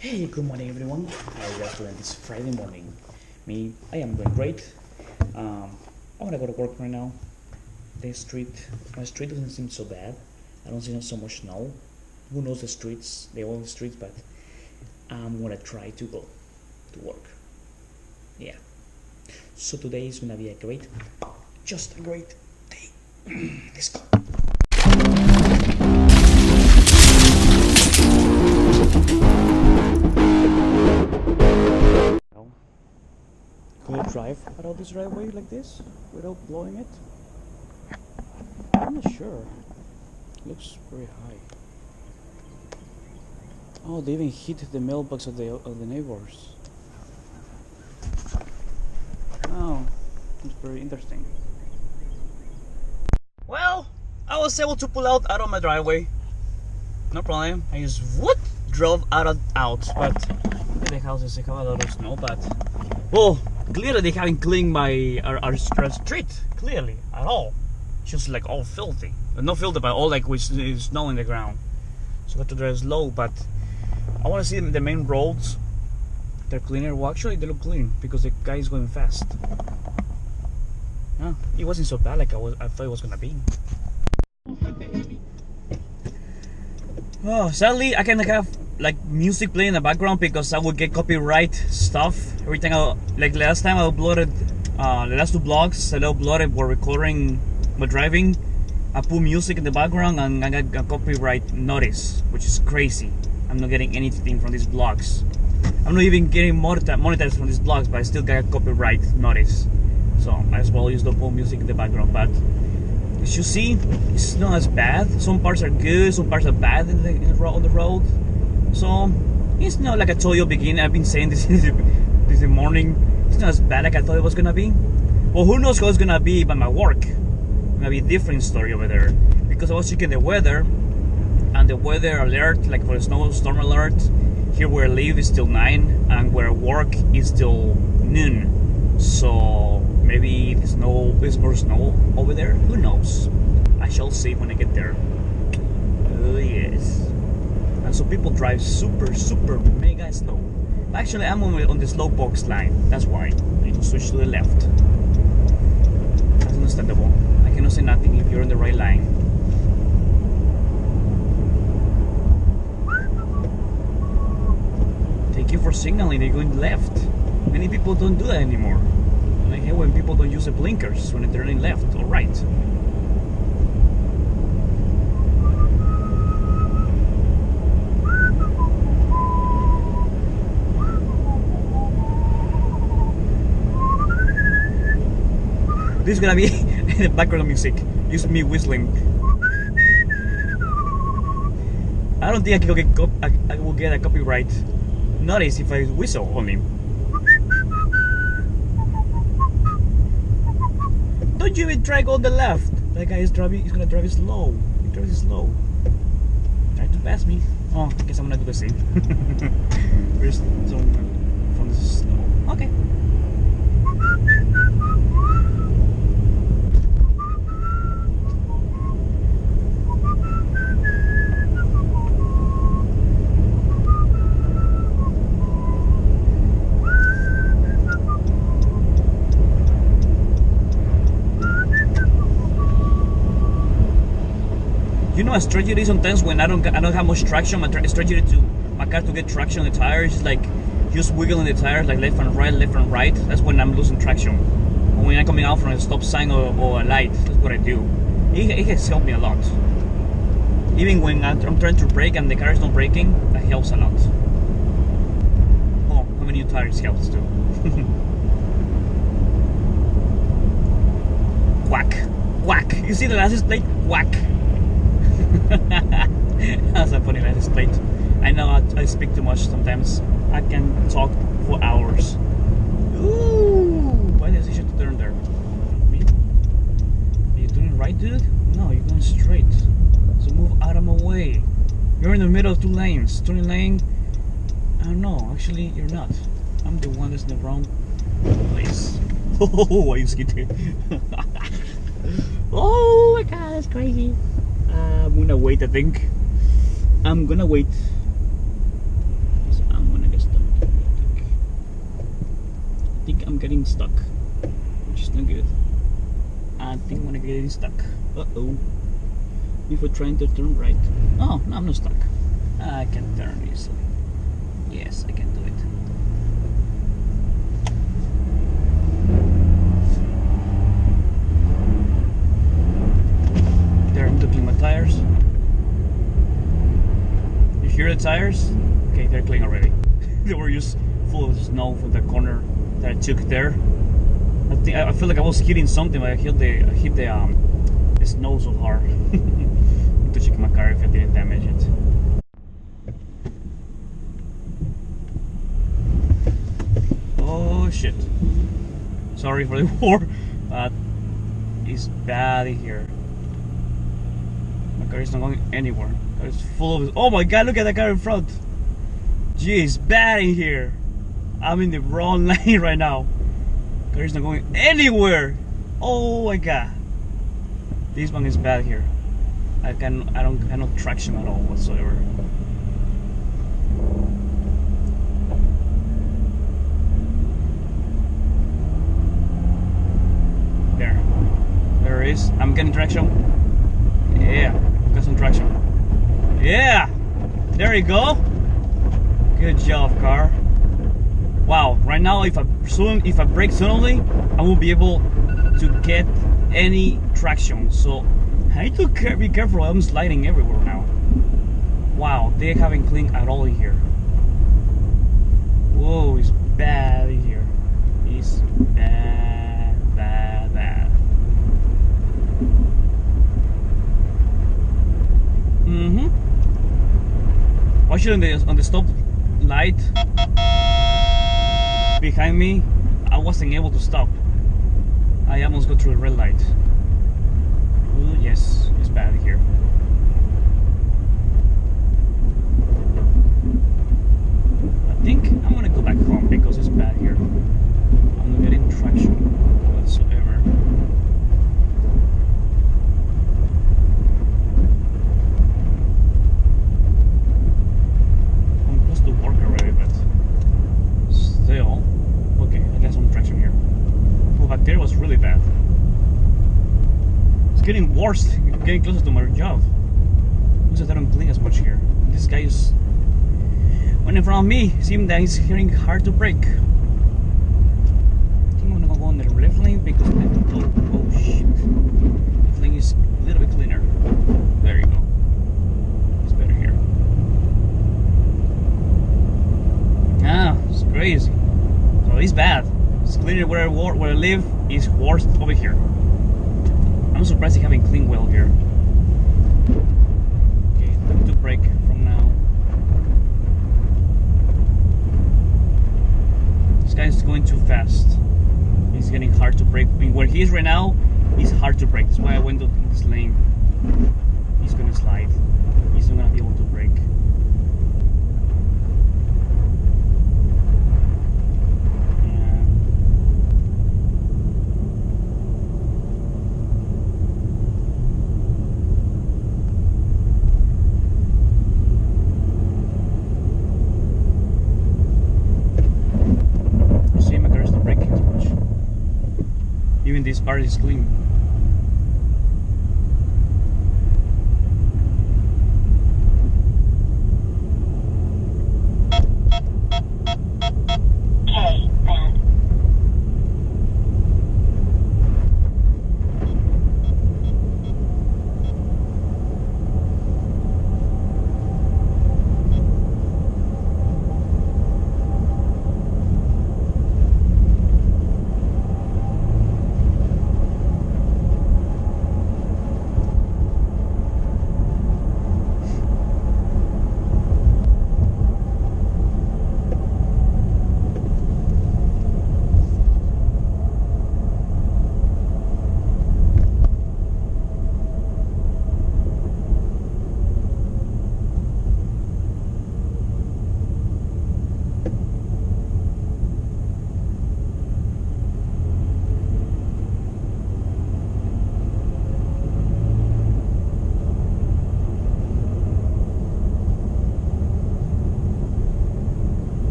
Hey, good morning everyone. How are you guys doing this Friday morning? I am doing great. I want to go to work right now. My street doesn't seem so bad. I don't see so much snow. Who knows the old streets, but I'm gonna try to go to work. Yeah. So today is gonna be just a great day. Let's go. Could I drive out this driveway like this without blowing it? I'm not sure. It looks very high. Oh, they even hit the mailbox of the neighbors. Oh, it's very interesting. Well, I was able to pull out of my driveway. No problem. I just drove out. But the houses have a lot of snow. But well, clearly they haven't cleaned our street. Clearly, at all. It's just like all filthy. Not filthy, but all like with snow in the ground. So I got to drive slow. But I want to see the main roads. They're cleaner. Well, actually, they look clean because the guy is going fast. No, it wasn't so bad like I thought it was gonna be. Oh, sadly, I can't have like music playing in the background because I would get copyright stuff every time. Last time I uploaded the last two vlogs that I uploaded were recording my driving. I put music in the background and I got a copyright notice, which is crazy. I'm not getting anything from these vlogs. I'm not even getting monetized from these vlogs, but I still got a copyright notice. So I might as well use the full music in the background. But as you see, it's not as bad. Some parts are good, some parts are bad on the road. So it's not like I told you at the beginning. I've been saying this this morning. It's not as bad like I thought it was gonna be. Well, who knows how it's gonna be by my work? It's gonna be a different story over there because I was checking the weather, and the weather alert, like for the snowstorm alert, here where I live is still 9, and where I work is still noon. So maybe there's more snow over there. Who knows? I shall see when I get there. Oh yes. And so people drive super mega slow. Actually, I'm on the slow box line. That's why I need to switch to the left. That's understandable. I cannot say nothing if you're on the right line. Thank you for signaling they're going left. Many people don't do that anymore. And I hate when people don't use the blinkers when they're turning left or right. This is gonna be the background music. Just me whistling. I don't think I will get a copyright notice if I whistle only. Don't you even try go on the left. That guy is driving. He's gonna drive it slow. He drives it slow. Try to pass me. Oh, I guess I'm gonna do the same. Where's someone from the snow? Okay. You know, a strategy sometimes when I don't have much traction, my strategy to my car to get traction on the tires is like just wiggling the tires like left and right. That's when I'm losing traction. Or when I'm coming out from a stop sign or a light, that's what I do. It has helped me a lot. Even when I'm trying to brake and the car is not braking, that helps a lot. Oh, having new tires helps too. Whack. You see the license plate? Whack. That's a funny license plate. I know I speak too much sometimes. I can talk for hours. Ooh, why did I say to turn there? Me? Are you turning right, dude? No, you're going straight. So move out of my way. You're in the middle of two lanes. Turning lane. I don't know. Actually, you're not. I'm the one that's in the wrong place. Oh, are you scared? Oh my god, that's crazy. I'm gonna wait, I think. I'm gonna wait. I'm think I'm getting stuck, which is not good. I think I'm gonna get stuck. Uh-oh. Before trying to turn right. Oh, no, I'm not stuck. I can turn easily. Yes, I can do it. There, I'm cleaning my tires. You hear the tires? Okay, they're clean already. They were just full of snow from the corner that I took there. I feel like I was hitting something, but I hit the snow so hard. Need to check my car if I didn't damage it. Oh shit! Sorry for the war, but it's bad in here. My car is not going anywhere. It's full of. Oh my god! Look at that car in front. Gee, it's bad in here. I'm in the wrong lane right now. Car is not going anywhere. Oh my god! This one is bad here. I don't have no traction at all whatsoever. There it is. I'm getting traction. Yeah, got some traction. Yeah, there you go. Good job, car. Wow, right now if I brake suddenly, I won't be able to get any traction. So I need to be careful. I'm sliding everywhere now. Wow, they haven't cleaned at all in here. Whoa, it's bad in here. It's bad, bad, bad. Watching on the stop light behind me, I wasn't able to stop. I almost got through the red light. Oh yes, it's bad here. I think I'm gonna go back home because it's bad here. I'm not getting traction whatsoever. I'm close to work already, but still. Okay, I got some traction here. Oh, back there was really bad. It's getting worse, getting closer to my job. Looks like I don't clean as much here. This guy is when in front of me, it seems that he's getting hard to brake. I think I'm gonna go on the left lane because oh shit. Left lane is a little bit cleaner. There you go. It's better here. Ah, it's crazy. So it's bad. It's cleaner where I live. It's worse over here. I'm surprised they haven't cleaned well here. Okay, time to brake from now. This guy is going too fast. He's getting hard to brake. I mean, where he is right now, it's hard to brake. That's why I went to this lane. He's gonna slide. He's not gonna be able to brake. Even this part is clean.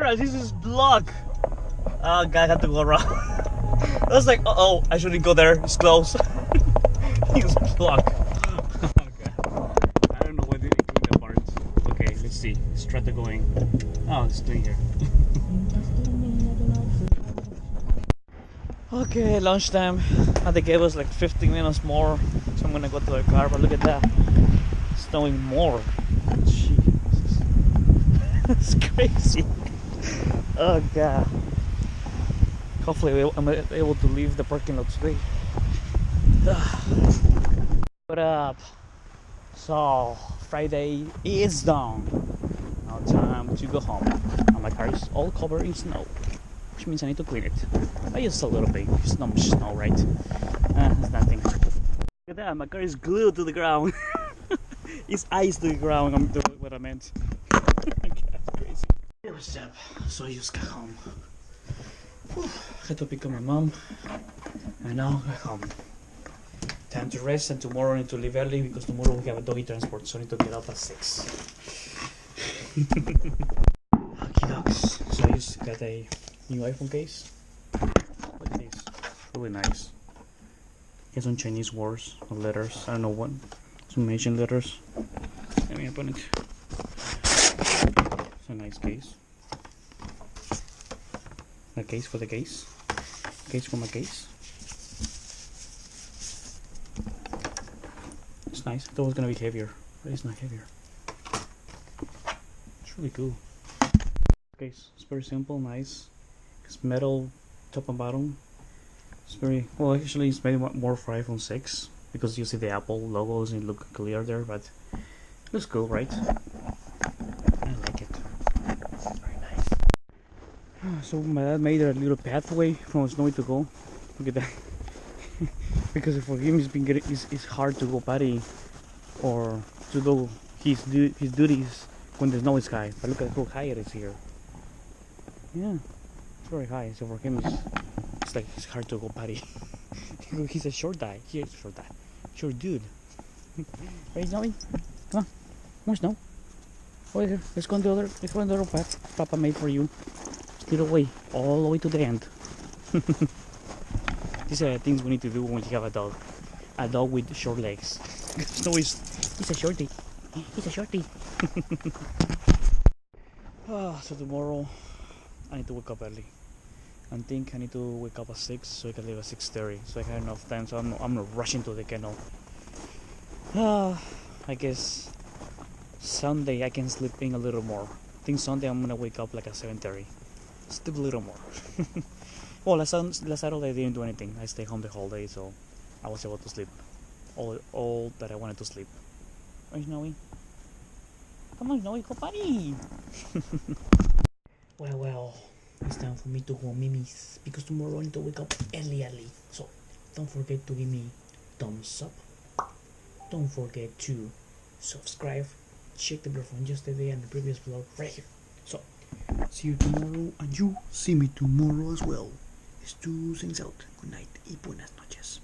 Christ, this is blocked. Oh God, I have to go around. I was like, uh-oh, I shouldn't go there. It's closed. It's blocked. Okay. I don't know what they're doing that part. Okay, let's see. Let's try to go in. Oh, it's doing here. Okay, lunchtime. They gave us like 15 minutes more, so I'm gonna go to the car. But look at that, it's snowing more. Jesus, it's crazy. Oh God. Hopefully, I'm able to leave the parking lot today. What up? So Friday is done. Now time to go home. And my car is all covered in snow, which means I need to clean it. But just a little bit. It's not much snow, right? It's nothing. Look at that, my car is glued to the ground. It's ice to the ground. I'm doing what I meant. That's crazy. It was up. So I just got home. Whew. I had to pick up my mom. And now I'm home. Time to rest, and tomorrow I need to leave early because tomorrow we have a doggy transport, so I need to get up at 6. Okay, dogs. So I just got a new iPhone case. Look at this. Really nice. It has some Chinese words or letters. I don't know what. Some Asian letters. Let me open it. It's a nice case. A case for the case. Case for my case. It's nice. I thought it was gonna be heavier, but it's not heavier. It's really cool. Case. It's very simple, nice. It's metal top and bottom. It's very well. Actually, it's made more for iPhone 6 because you see the Apple logos and it look clear there, but it looks cool, right? I like it. Very nice. So my dad made a little pathway from Snowy to go. Look at that. Because for him, it's hard to go party or to do his duties when the snow is high. But look at how high it is here. Yeah, it's very high. So for him, it's like it's hard to go party. He's a short guy. He's a short guy. Short dude. Right, Snowy? Come on, more snow. Over here. Let's go on the other path Papa made for you. Little way, all the way to the end. These are things we need to do when you have a dog. A dog with short legs. Snow he's a shorty. He's a shorty. So tomorrow I need to wake up early. I think I need to wake up at 6 so I can leave at 6:30. So I have enough time. So I'm not rushing to the kennel. I guess Sunday I can sleep in a little more. I think Sunday I'm gonna wake up like at 7:30. Sleep a little more. Well, last Saturday I didn't do anything. I stayed home the whole day, so I was able to sleep all that I wanted to sleep. Right, Snowy? Come on, Snowy, go party! Well, it's time for me to go mimis because tomorrow I need to wake up early. So don't forget to give me thumbs up. Don't forget to subscribe. Check the vlog from yesterday and the previous vlog right here. So see you tomorrow, and you see me tomorrow as well. Esto out. Good night y buenas noches.